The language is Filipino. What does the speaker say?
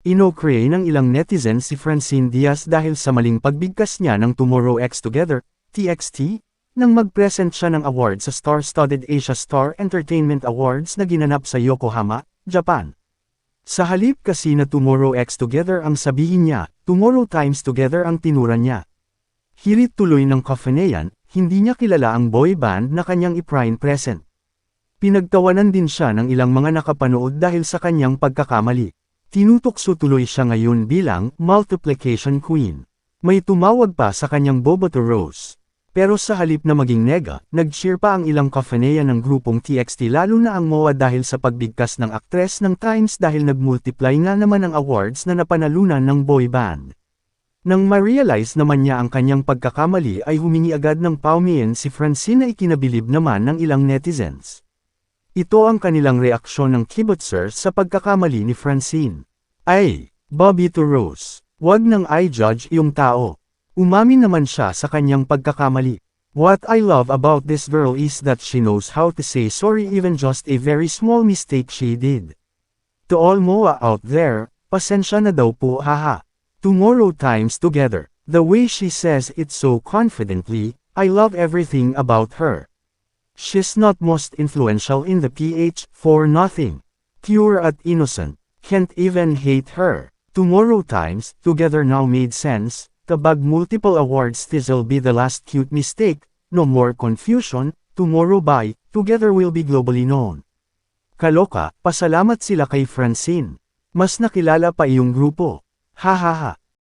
Inokray ng ilang netizens si Francine Diaz dahil sa maling pagbigkas niya ng Tomorrow X Together, TXT, nang mag-present siya ng award sa star-studded Asia Star Entertainment Awards na ginanap sa Yokohama, Japan. Sa halip kasi na Tomorrow X Together ang sabihin niya, Tomorrow Times Together ang tinura niya. Hirit tuloy ng Kafaneyan, hindi niya kilala ang boy band na kanyang i-prime present. Pinagtawanan din siya ng ilang mga nakapanood dahil sa kanyang pagkakamali. Tinutokso tuloy siya ngayon bilang multiplication queen. May tumawag pa sa kanyang Bobo to Rose. Pero sa halip na maging nega, nag-cheer pa ang ilang Kafaneyan ng grupong TXT lalo na ang MOA dahil sa pagbigkas ng aktres ng Times dahil nag-multiply nga naman ang awards na napanalunan ng boy band. Nang ma-realize naman niya ang kanyang pagkakamali ay humingi agad ng paumian si Francine na ikinabilib naman ng ilang netizens. Ito ang kanilang reaksyon ng kibutzers sa pagkakamali ni Francine. Ay, Bobby to Rose, wag nang i-judge iyong tao. Umamin naman siya sa kanyang pagkakamali. What I love about this girl is that she knows how to say sorry even just a very small mistake she did. To all MOA out there, pasensya na daw po haha. Tomorrow Times Together, the way she says it so confidently, I love everything about her. She's not most influential in the PH, for nothing. Pure at innocent, can't even hate her. Tomorrow Times Together now made sense, kabag multiple awards this'll be the last cute mistake, no more confusion, tomorrow by, together will be globally known. Kaloka, pasalamat sila kay Francine. Mas nakilala pa iyong grupo. Ha ha ha.